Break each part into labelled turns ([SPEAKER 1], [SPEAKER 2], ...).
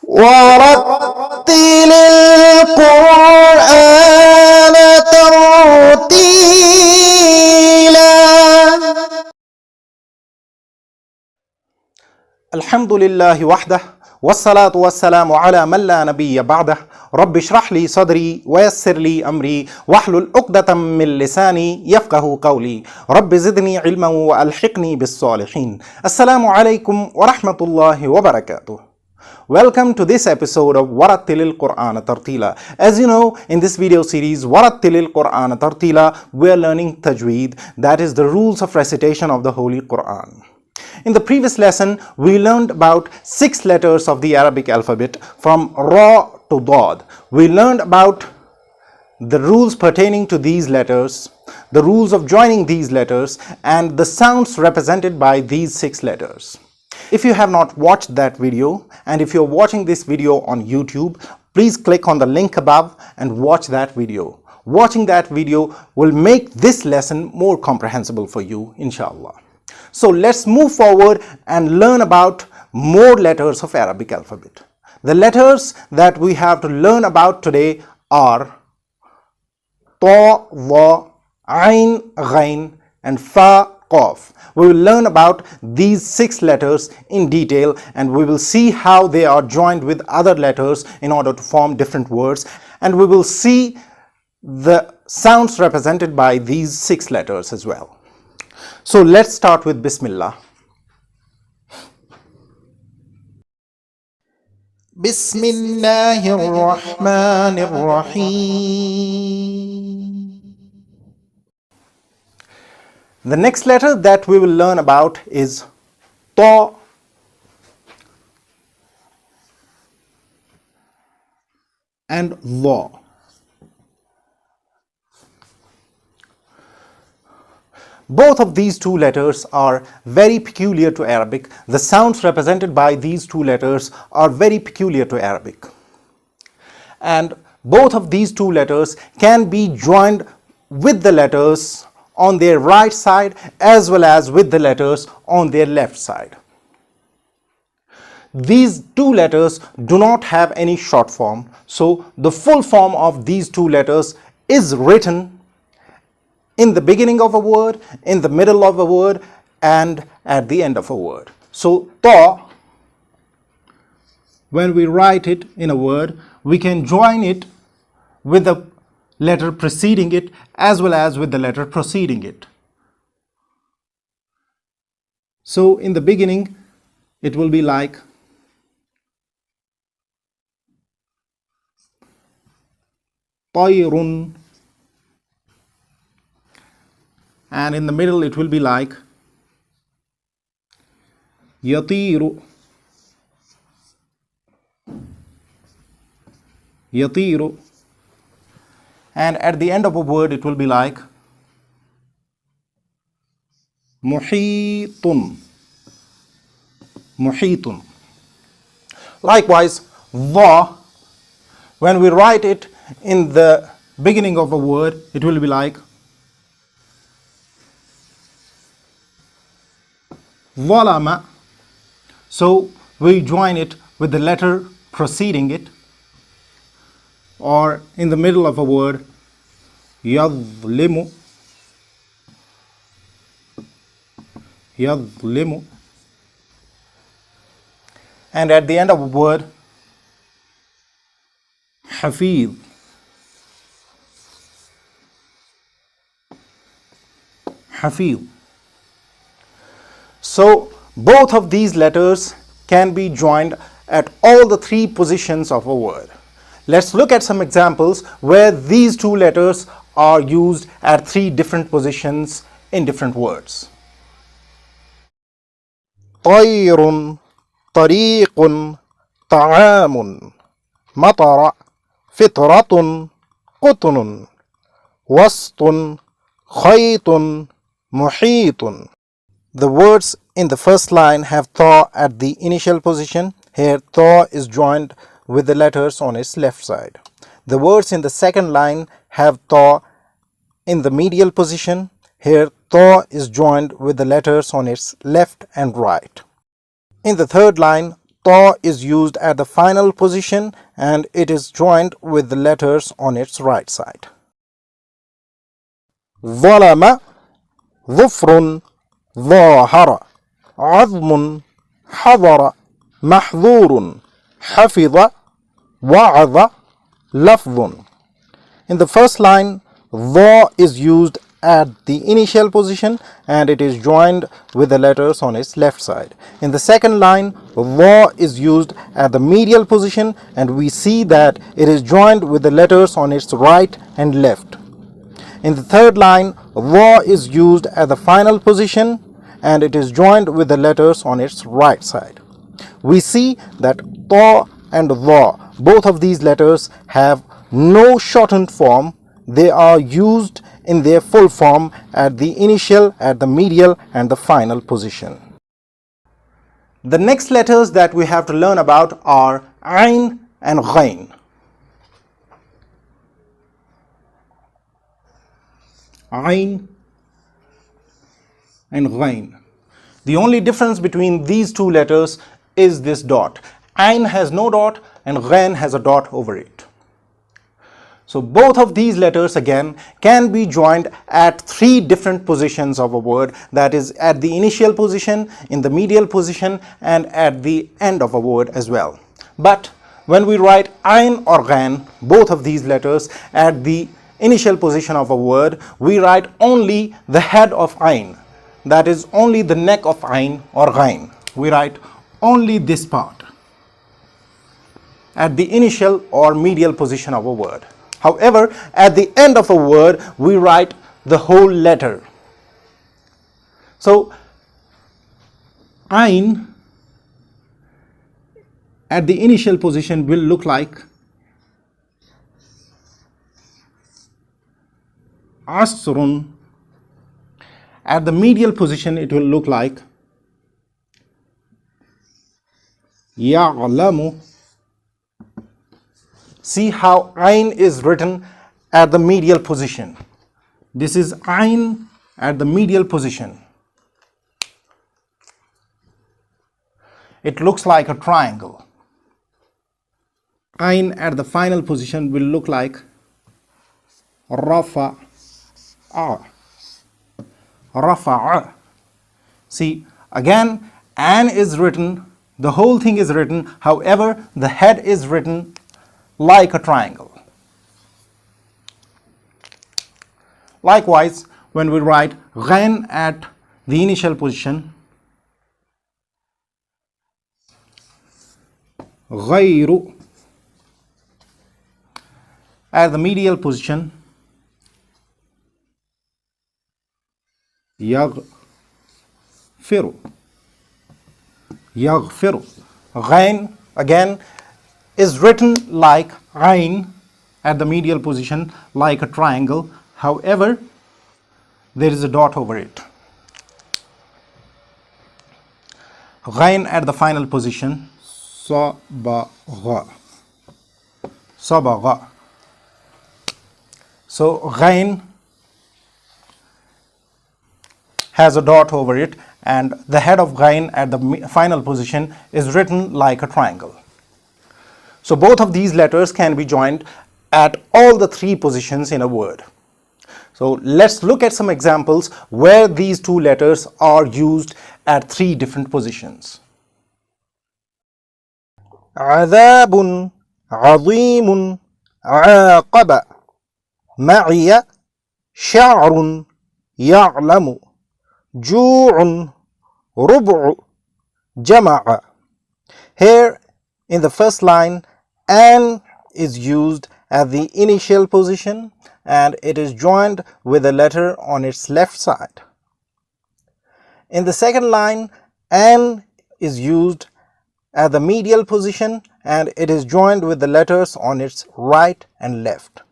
[SPEAKER 1] ورتل القرآن ترتيلا. الحمد لله وحده والصلاة والسلام على من لا نبي بعده. رب اشرح لي صدري ويسر لي أمري واحلل عقدة من لساني يفقه قولي. رب زدني علما وألحقني بالصالحين. السلام عليكم ورحمة الله وبركاته. Welcome to this episode of ورتل القرآن ترتيلا. As you know, in this video series ورتل القرآن ترتيلا, we are learning Tajweed, that is the rules of recitation of the Holy Qur'an. In the previous lesson, we learned about 6 letters of the Arabic alphabet from Ra to Dad. We learned about the rules pertaining to these letters, the rules of joining these letters, and the sounds represented by these 6 letters. If you have not watched that video, and if you're watching this video on YouTube, please click on the link above and watch that video. Watching that video will make this lesson more comprehensible for you, inshallah. So let's move forward and learn about more letters of Arabic alphabet. The letters that we have to learn about today are Ta, Wa, Ain, Ghain and Fa, Qaf. We will learn about these 6 letters in detail, and we will see how they are joined with other letters in order to form different words, and we will see the sounds represented by these 6 letters as well. So let's start with Bismillah. Bismillahir Rahmanir Rahim. The next letter that we will learn about is Ta and Dha. Both of these 2 letters are very peculiar to Arabic. The sounds represented by these 2 letters are very peculiar to Arabic. And both of these 2 letters can be joined with the letters on their right side as well as with the letters on their left side. These 2 letters do not have any short form, so the full form of these 2 letters is written in the beginning of a word, in the middle of a word, and at the end of a word. So Ta, when we write it in a word, we can join it with the letter preceding it as well as with the letter preceding it. So in the beginning it will be like Tayrun, and in the middle it will be like Yatiru, Yatiru, and at the end of a word it will be like Muhitun, Muhitun. Likewise, Dha, when we write it in the beginning of a word, it will be like Zalama. So we join it with the letter preceding it, or in the middle of a word, Yadlimu, Yadlimu, and at the end of a word, Hafiz, Hafiz. So both of these letters can be joined at all the 3 positions of a word. Let's look at some examples where these 2 letters are used at 3 different positions in different words. طير, طريق, طعام, مطر, فطرة, قطن, وسط, خيط, محيط. The words in the first line have Tha at the initial position. Here Tha is joined with the letters on its left side. The words in the second line have Tha in the medial position. Here Tha is joined with the letters on its left and right. In the third line, ta is used at the final position and it is joined with the letters on its right side. ظلم ظفر ظاهر عظم حضر محظور حفظ وعظ لفظ. In the first line, dha is used at the initial position and it is joined with the letters on its left side. In the second line, dha is used at the medial position and we see that it is joined with the letters on its right and left. In the third line, dha is used at the final position and it is joined with the letters on its right side. We see that ta and dha, both of these letters have no shortened form. They are used in their full form at the initial, at the medial and the final position. The next letters that we have to learn about are ayn and ghayn. Ayn and ghayn. The only difference between these two letters is this dot. Ayn has no dot and ghayn has a dot over it. So both of these letters again can be joined at three different positions of a word, that is at the initial position, in the medial position and at the end of a word as well. But when we write ayn or ghayn, both of these letters at the initial position of a word, we write only the head of ayn, that is only the neck of ayn or ghayn. We write only this part at the initial or medial position of a word. However, at the end of a word, we write the whole letter. So, ayn at the initial position will look like asrun. At the medial position, it will look like ya'lamu. See how ayn is written at the medial position. This is ayn at the medial position. It looks like a triangle. Ayn at the final position will look like rafa'a. Rafa'a. See, again, ayn is written, the whole thing is written, however, the head is written like a triangle. Likewise, when we write ghayn at the initial position, ghayru. At the medial position, yaghfiru. Yaghfiru. Ghayn again is written like ayn at the medial position, like a triangle. However, there is a dot over it. Ghayn at the final position, sabagha. Sabagha. So ghayn has a dot over it and the head of ghayn at the final position is written like a triangle. So both of these letters can be joined at all the three positions in a word. So let's look at some examples where these two letters are used at three different positions. عذاب عظيم عاقب معي شعر يعلم جوع ربع جمع. Here in the first line, an is used at the initial position and it is joined with a letter on its left side. In the second line, an is used at the medial position and it is joined with the letters on its right and left.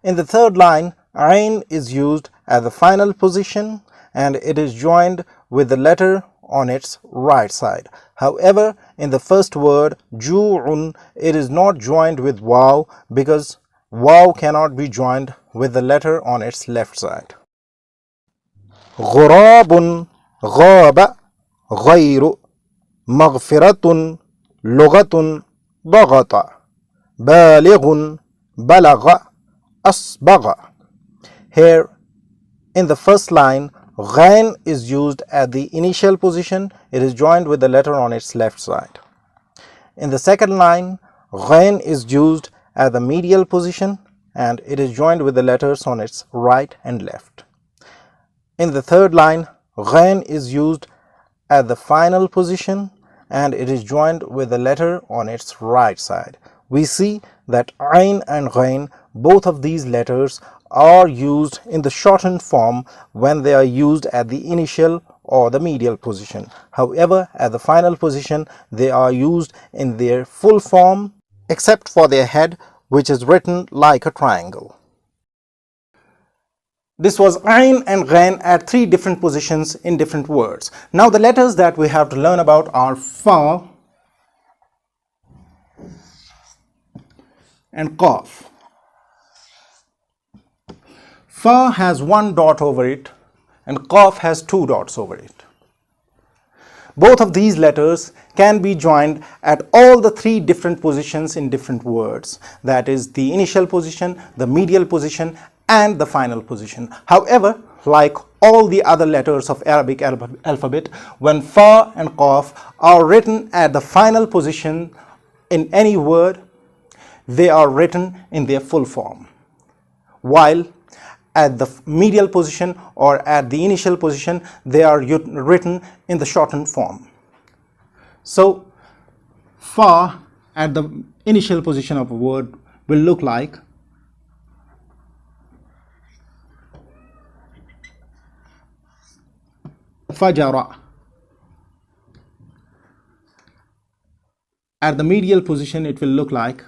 [SPEAKER 1] In the third line, ayn is used at the final position and it is joined with the letter on its right side. However, in the first word, ju'un, it is not joined with waw because waw cannot be joined with the letter on its left side. غراب غاب غير مغفرة لغة ضغط بالغ بلغ أصبغ. Here in the first line, ghain is used at the initial position. It is joined with the letter on its left side. In the second line, ghain is used at the medial position and it is joined with the letters on its right and left. In the third line, ghain is used at the final position and it is joined with the letter on its right side. We see that ain and ghain, both of these letters are used in the shortened form when they are used at the initial or the medial position. However, at the final position, they are used in their full form except for their head, which is written like a triangle. This was ain and ghain at three different positions in different words. Now the letters that we have to learn about are fa and qaf. Fa has one dot over it and qaf has two dots over it. Both of these letters can be joined at all the three different positions in different words. That is the initial position, the medial position and the final position. However, like all the other letters of Arabic alphabet, when fa and qaf are written at the final position in any word, they are written in their full form, while at the medial position or at the initial position they are written in the shortened form. So fa at the initial position of a word will look like fajara. At the medial position it will look like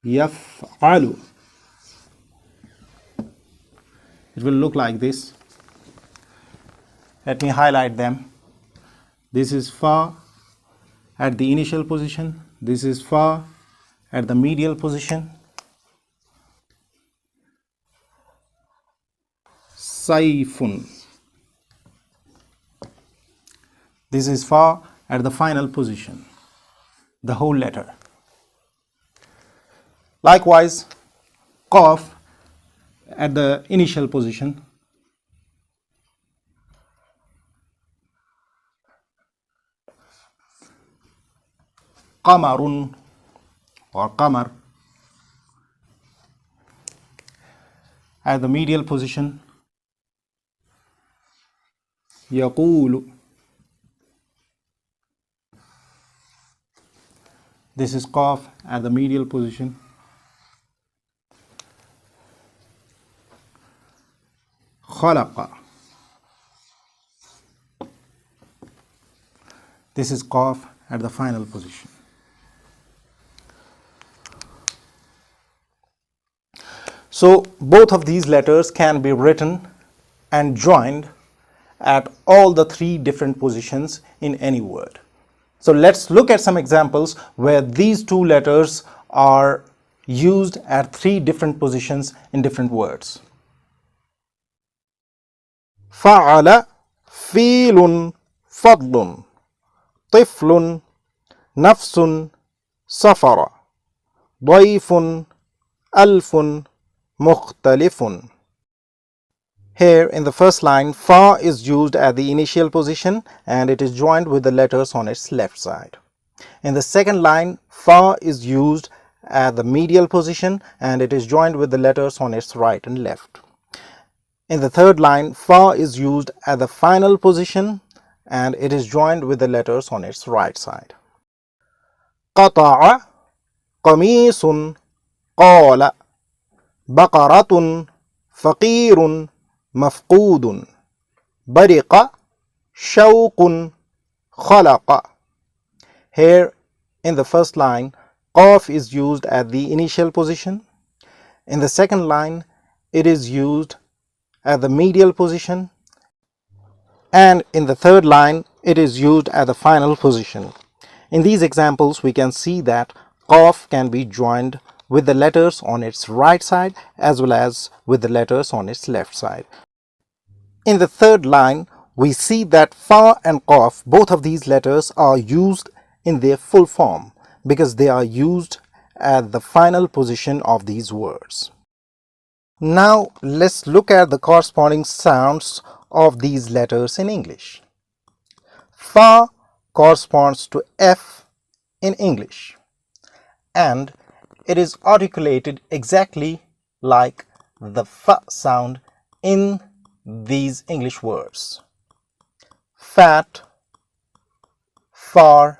[SPEAKER 1] yaf'alu. It will look like this. Let me highlight them. This is fa at the initial position. This is fa at the medial position. Saifun. This is fa at the final position, the whole letter. Likewise, qaf at the initial position. Qamarun or qamar. At the medial position, yaqulu. This is qaf at the medial position. Khalaqa. This is qaf at the final position. So both of these letters can be written and joined at all the three different positions in any word. So let's look at some examples where these two letters are used at three different positions in different words. فعل فيل فضل طفل نفس سفر ضيف ألف مختلف. Here in the first line, fa is used at the initial position and it is joined with the letters on its left side. In the second line, fa is used at the medial position and it is joined with the letters on its right and left. In the third line, fa is used at the final position and it is joined with the letters on its right side. قطع قميص قال بقرة فقير مفقود برق شوق خلق. Here in the first line, qaf is used at the initial position. In the second line, it is used at the medial position, and in the third line it is used at the final position. In these examples we can see that qaf can be joined with the letters on its right side as well as with the letters on its left side. In the third line, we see that fa and qaf, both of these letters are used in their full form because they are used at the final position of these words. Now let's look at the corresponding sounds of these letters in English. Fa corresponds to F in English, and it is articulated exactly like the fa sound in these English words: fat, far,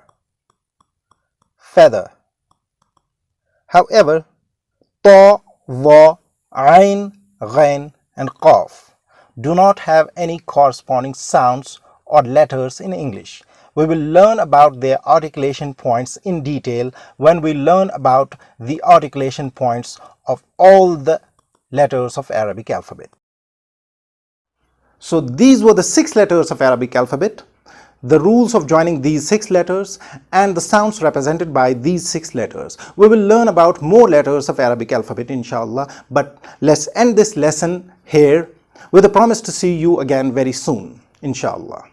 [SPEAKER 1] feather. However, ta, wa, ain, ghain and qaf do not have any corresponding sounds or letters in English. We will learn about their articulation points in detail when we learn about the articulation points of all the letters of Arabic alphabet. So these were the 6 letters of Arabic alphabet, the rules of joining these 6 letters and the sounds represented by these 6 letters. We will learn about more letters of Arabic alphabet inshallah, but let's end this lesson here with a promise to see you again very soon inshallah.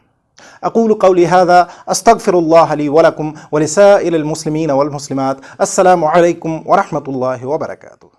[SPEAKER 1] أقول قولي هذا أستغفر الله لي ولكم ولسائر المسلمين والمسلمات. السلام عليكم ورحمة الله وبركاته.